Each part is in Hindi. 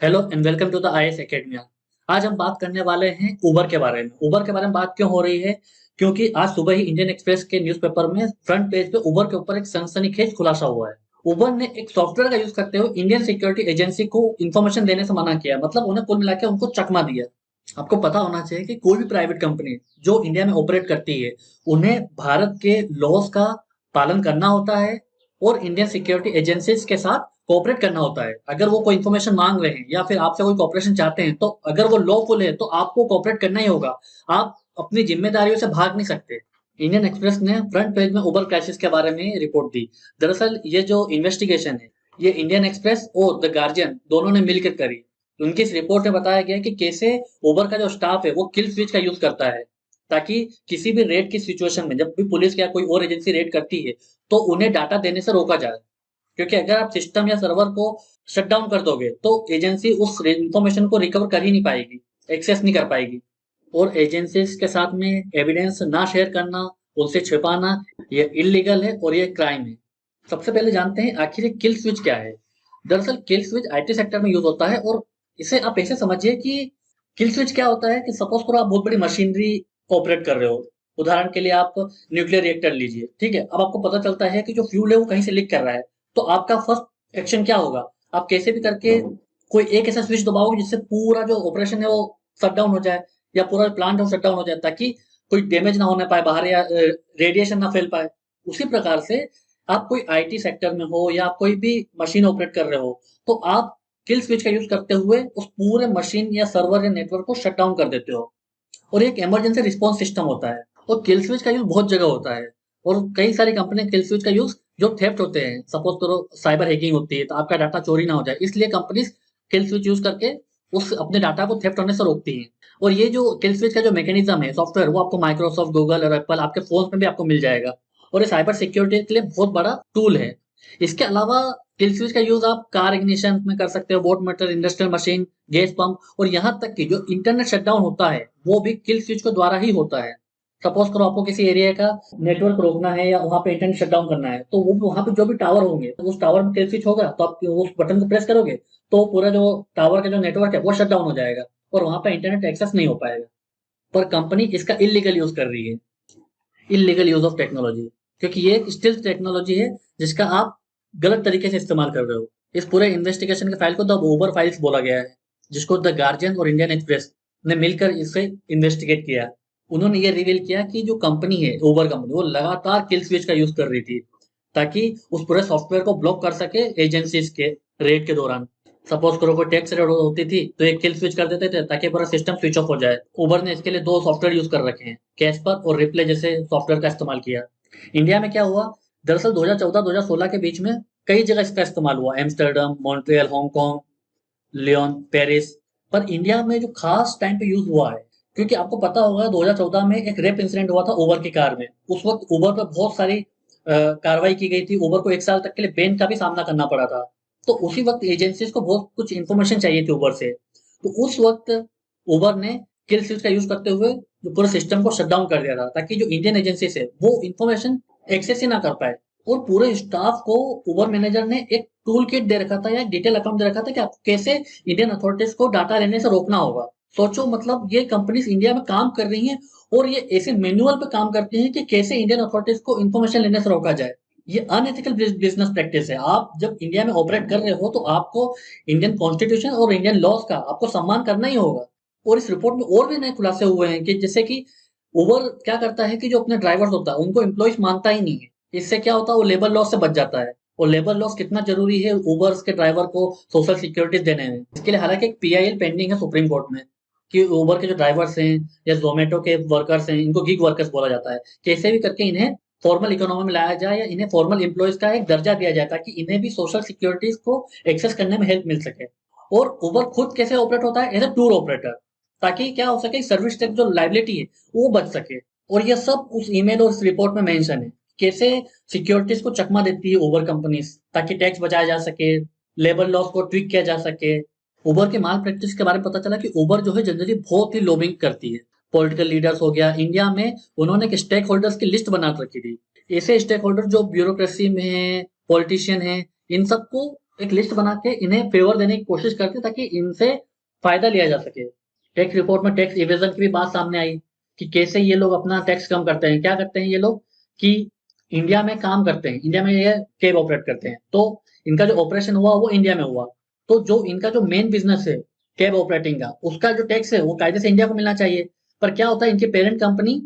Hello and welcome to the IAS academia. आज हम बात करने वाले हैं उबर के बारे में। उबर के बारे में बात क्यों हो रही है? क्योंकि आज सुबह ही इंडियन एक्सप्रेस के न्यूज़पेपर में फ्रंट पेज पे उबर के ऊपर एक सनसनीखेज खुलासा हुआ है। उबर ने एक सॉफ्टवेयर का यूज करते हुए इंडियन सिक्योरिटी एजेंसी को इंफॉर्मेशन देने से मना किया, मतलब उन्हें कुल मिला के उनको चकमा दिया। आपको पता होना चाहिए कि कोई भी प्राइवेट कंपनी जो इंडिया में ऑपरेट करती है, उन्हें भारत के लॉज का पालन करना होता है और इंडियन सिक्योरिटी एजेंसीज के साथ कोऑपरेट करना होता है। अगर वो कोई इन्फॉर्मेशन मांग रहे हैं या फिर आपसे कोई कोऑपरेशन चाहते हैं, तो अगर वो लॉफुल है तो आपको कोऑपरेट करना ही होगा। आप अपनी जिम्मेदारियों से भाग नहीं सकते। इंडियन एक्सप्रेस ने फ्रंट पेज में उबर क्राइसिस के बारे में रिपोर्ट दी। दरअसल ये जो इन्वेस्टिगेशन है, ये इंडियन एक्सप्रेस और द गार्जियन दोनों ने मिलकर करी। उनकी इस रिपोर्ट में बताया गया कि कैसे उबर का जो स्टाफ है वो किल स्विच का यूज करता है, ताकि किसी भी रेड की सिचुएशन में जब भी पुलिस या कोई और एजेंसी रेड करती है, तो उन्हें डाटा देने से रोका जाए। क्योंकि अगर आप सिस्टम या सर्वर को शट डाउन कर दोगे तो एजेंसी उस इंफॉर्मेशन को रिकवर कर ही नहीं पाएगी, एक्सेस नहीं कर पाएगी। और एजेंसीज के साथ में एविडेंस ना शेयर करना, उनसे छिपाना, ये इलीगल है और ये क्राइम है। सबसे पहले जानते हैं आखिर ये किल स्विच क्या है। दरअसल किल स्विच आईटी सेक्टर में यूज होता है, और इसे आप ऐसे समझिए कि किल स्विच क्या होता है कि सपोज करो आप बहुत बड़ी मशीनरी ऑपरेट कर रहे हो। उदाहरण के लिए आप न्यूक्लियर रिएक्टर लीजिए, ठीक है। अब आपको पता चलता है कि जो फ्यूल है वो कहीं से लीक कर रहा है, तो आपका फर्स्ट एक्शन क्या होगा? आप कैसे भी करके कोई एक ऐसा स्विच दबाओगे जिससे पूरा जो ऑपरेशन है वो शट डाउन हो जाए, या पूरा प्लांट है वो शट डाउन हो जाए, ताकि कोई डैमेज ना होने पाए बाहर, या रेडिएशन ना फैल पाए। उसी प्रकार से आप कोई आईटी सेक्टर में हो या आप कोई भी मशीन ऑपरेट कर रहे हो, तो आप किल स्विच का यूज करते हुए उस पूरे मशीन या सर्वर या नेटवर्क को शट डाउन कर देते हो। और एक इमरजेंसी रिस्पॉन्स सिस्टम होता है। और किल स्विच का यूज बहुत जगह होता है, और कई सारी कंपनियां किल स्विच का यूज जो थेफ्ट होते हैं, सपोज करो साइबर हैकिंग होती है तो आपका डाटा चोरी ना हो जाए, इसलिए कंपनीज किल स्विच यूज करके उस अपने डाटा को थेफ्ट होने से रोकती हैं। और ये जो किल स्विच का जो मैकेनिज्म है सॉफ्टवेयर, वो आपको माइक्रोसॉफ्ट, गूगल और एप्पल आपके फोन में भी आपको मिल जाएगा। और ये साइबर सिक्योरिटी के लिए बहुत बड़ा टूल है। इसके अलावा किल स्विच का यूज आप कार इग्निशन में कर सकते हो, boat motor, industrial machine, gas pump, और यहाँ तक कि जो इंटरनेट शटडाउन होता है वो भी किल स्विच के द्वारा ही होता है। सपोज करो आपको किसी एरिया का नेटवर्क रोकना है या वहां पे इंटरनेट शटडाउन करना है, तो वो वहां पे जो भी टावर होंगे, तो उस टावर में किल स्विच होगा, तो आप उस बटन को प्रेस करोगे तो पूरा जो टावर का जो नेटवर्क है वो शट डाउन हो जाएगा, और वहां पे इंटरनेट एक्सेस नहीं हो पाएगा। पर कंपनी इसका इलीगल यूज कर रही है, इलीगल यूज ऑफ टेक्नोलॉजी। क्योंकि ये एक स्टिल टेक्नोलॉजी है जिसका आप गलत तरीके से इस्तेमाल कर रहे हो। इस पूरे इन्वेस्टिगेशन के फाइल को द ओबर फाइल्स बोला गया है, जिसको द गार्जियन और इंडियन एक्सप्रेस ने मिलकर इसे इन्वेस्टिगेट किया। उन्होंने ये रिवील किया कि जो कंपनी है ओबर कंपनी, वो लगातार किल स्विच का यूज कर रही थी, ताकि उस पूरे सॉफ्टवेयर को ब्लॉक कर सके एजेंसीज के रेड के दौरान। सपोज करो कोई टैक्स रेड होती थी तो एक किल स्विच कर देते थे ताकि पूरा सिस्टम स्विच ऑफ हो जाए। उबर ने इसके लिए दो सॉफ्टवेयर यूज कर रखे हैं, कैस्पर और रिप्ले जैसे सॉफ्टवेयर का इस्तेमाल किया। इंडिया में क्या हुआ? दरअसल 2014-2016 के बीच में कई जगह इसका इस्तेमाल हुआ, Amsterdam, Montreal, Hong Kong, Lyon, Paris. पर इंडिया में जो खास टाइम पे यूज हुआ है, क्योंकि आपको पता होगा 2014 में एक रेप इंसिडेंट हुआ था उबर की कार में। उस वक्त उबर पर बहुत सारी कार्रवाई की गई थी, उबर को एक साल तक के लिए बैन का भी सामना करना पड़ा था। तो उसी वक्त एजेंसीज को बहुत कुछ इन्फॉर्मेशन चाहिए थी उबर से, तो उस वक्त उबर ने किल स्विच का यूज करते हुए जो पूरे सिस्टम को शट डाउन कर दिया था, ताकि जो इंडियन एजेंसीज है वो इन्फॉर्मेशन एक्सेस ही ना कर पाए। और पूरे स्टाफ को उबर मैनेजर ने एक टूल किट दे रखा था या एक डिटेल अकाउंट दे रखा था कि आपको कैसे इंडियन अथॉरिटीज को डाटा लेने से रोकना होगा। सोचो, मतलब ये कंपनीज इंडिया में काम कर रही हैं और ये ऐसे मैनुअल पे काम करती हैं कि कैसे इंडियन अथॉरिटीज को इन्फॉर्मेशन लेने से रोका जाए। ये अनएथिकल बिजनेस प्रैक्टिस है। आप जब इंडिया में ऑपरेट कर रहे हो तो आपको इंडियन कॉन्स्टिट्यूशन और इंडियन लॉज का आपको सम्मान करना ही होगा। और इस रिपोर्ट में और भी नए खुलासे हुए हैं कि जैसे कि उबर क्या करता है कि जो अपने ड्राइवर्स होता है उनको एम्प्लॉइज मानता ही नहीं है। इससे क्या होता है, वो लेबर लॉस से बच जाता है। और लेबर लॉस कितना जरूरी है उबर्स के ड्राइवर को सोशल सिक्योरिटी देने में। इसके लिए हालांकि एक पीआईएल पेंडिंग है सुप्रीम कोर्ट में, कि उबर के जो ड्राइवर्स हैं या जोमेटो के वर्कर्स हैं, इनको गिग वर्कर्स बोला जाता है, कैसे भी करके इन्हें फॉर्मल इकोनॉमी में लाया जाए या इन्हें फॉर्मल एम्प्लॉयज का एक दर्जा दिया जाए, ताकि इन्हें भी सोशल सिक्योरिटीज को एक्सेस करने में हेल्प मिल सके। और उबर खुद कैसे ऑपरेट होता है? एज ए टूर ऑपरेटर, ताकि क्या हो सके, सर्विस टैक्स जो लाइबिलिटी है वो बच सके। और ये सब उस ईमेल और उस रिपोर्ट में मेंशन है, कैसे सिक्योरिटीज को चकमा देती है उबर कंपनीज, ताकि टैक्स बचाया जा सके, लेबर लॉस को ट्विक किया जा सके। उबर के माल प्रैक्टिस के बारे में पता चला कि उबर जो है जनरली बहुत ही लॉबिंग करती है। पॉलिटिकल लीडर्स हो गया, इंडिया में उन्होंने एक स्टेक होल्डर्स की लिस्ट बना रखी थी। ऐसे स्टेक होल्डर जो ब्यूरोक्रेसी में है, पॉलिटिशियन है, इन सबको एक लिस्ट बना के इन्हें फेवर देने की कोशिश करते ताकि इनसे फायदा लिया जा सके। टैक्स रिपोर्ट में टैक्स इवेजन की भी बात सामने आई कि कैसे ये लोग अपना टैक्स कम करते हैं। क्या करते हैं ये लोग कि इंडिया में काम करते हैं, इंडिया में ये कैब ऑपरेट करते हैं, तो इनका जो ऑपरेशन हुआ वो इंडिया में हुआ, तो जो इनका जो मेन बिजनेस है कैब ऑपरेटिंग का, उसका जो टैक्स है वो कायदे से इंडिया को मिलना चाहिए। पर क्या होता है, इनकी पेरेंट कंपनी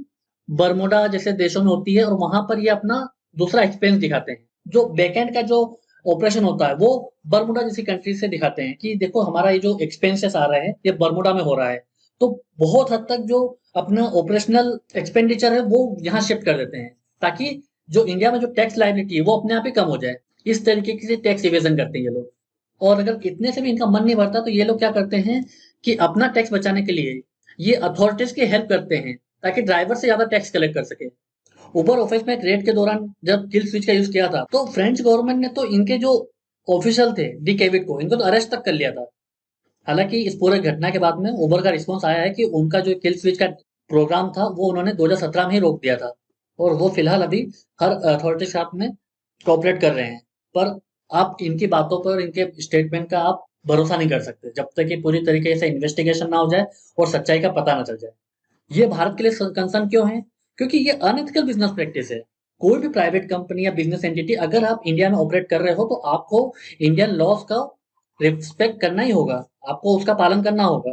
बरमोडा जैसे देशों में होती है और वहां पर ये अपना दूसरा एक्सपेंस दिखाते हैं। जो बैकएंड का जो ऑपरेशन होता है वो बरमुडा जैसी कंट्री से दिखाते हैं कि देखो हमारा ये जो एक्सपेंसेस आ रहे हैं ये बरमुडा में हो रहा है। तो बहुत हद तक जो अपना ऑपरेशनल एक्सपेंडिचर है वो यहाँ शिफ्ट कर देते हैं ताकि जो इंडिया में जो टैक्स लायबिलिटी है वो अपने आप ही कम हो जाए। इस तरीके से टैक्स इवेजन करते हैं ये लोग। और अगर इतने से भी इनका मन नहीं भरता तो ये लोग क्या करते हैं कि अपना टैक्स बचाने के लिए ये अथॉरिटीज की हेल्प करते हैं ताकि ड्राइवर से ज्यादा टैक्स कलेक्ट कर सके। उबर ऑफिस में एक रेड के दौरान जब किल स्विच का यूज किया था तो फ्रेंच गवर्नमेंट ने तो इनके जो ऑफिशियल थे डी केविट को, इनको तो अरेस्ट तक कर लिया था। हालांकि इस पूरे घटना के बाद में उबर का रिस्पॉन्स आया है कि उनका जो किल स्विच का प्रोग्राम था वो उन्होंने 2017 में ही रोक दिया था और वो फिलहाल अभी हर अथॉरिटी के साथ में कोऑपरेट कर रहे हैं। पर आप इनकी बातों पर, इनके स्टेटमेंट का आप भरोसा नहीं कर सकते जब तक कि पूरी तरीके से इन्वेस्टिगेशन ना हो जाए और सच्चाई का पता ना चल जाए। ये भारत के लिए कंसर्न क्यों है? क्योंकि ये अनएथिकल बिजनेस प्रैक्टिस है। कोई भी प्राइवेट कंपनी या बिजनेस एंटिटी अगर आप इंडिया में ऑपरेट कर रहे हो तो आपको इंडियन लॉज का रिस्पेक्ट करना ही होगा, आपको उसका पालन करना होगा।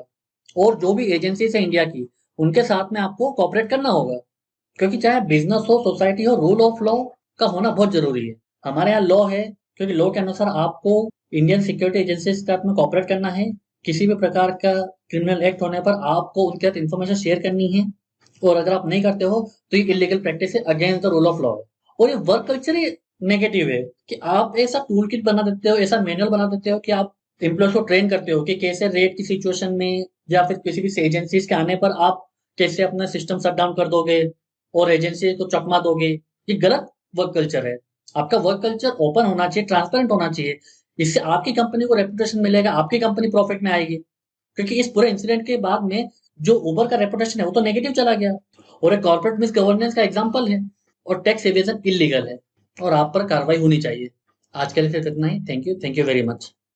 और जो भी एजेंसीज है इंडिया की उनके साथ में आपको कॉपरेट करना होगा, क्योंकि चाहे बिजनेस हो, सोसाइटी हो, रूल ऑफ लॉ का होना बहुत जरूरी है। हमारे यहाँ लॉ है, क्योंकि लॉ के अनुसार आपको इंडियन सिक्योरिटी एजेंसी के साथ में कॉपरेट करना है। किसी भी प्रकार का क्रिमिनल एक्ट होने पर आपको उनके साथ इन्फॉर्मेशन शेयर करनी है और अगर आप नहीं करते हो तो ये इलीगल प्रैक्टिस है, against the rule of law है। और ये वर्क कल्चर ही नेगेटिव है कि आप ऐसा टूल किट बना देते हो, ऐसा मैनुअल बना देते हो कि आप एम्प्लॉयज को ट्रेन करते हो कि कैसे रेट की सिचुएशन में या फिर किसी भी एजेंसीज के आने पर आप कैसे अपना सिस्टम शट डाउन कर दोगे और एजेंसी को चकमा दोगे। ये गलत वर्क कल्चर है। आपका वर्क कल्चर ओपन होना चाहिए, ट्रांसपेरेंट होना चाहिए। इससे आपकी कंपनी को रेपुटेशन मिलेगा, आपकी कंपनी प्रॉफिट में आएगी। क्योंकि इस पूरे इंसिडेंट के बाद में जो उबर का रेपुटेशन है वो तो नेगेटिव चला गया और एक कॉर्पोरेट मिस गवर्नेंस का एग्जांपल है। और टैक्स एवेजन इलीगल है और आप पर कार्रवाई होनी चाहिए। आज के लिए सिर्फ इतना ही। Thank you very much.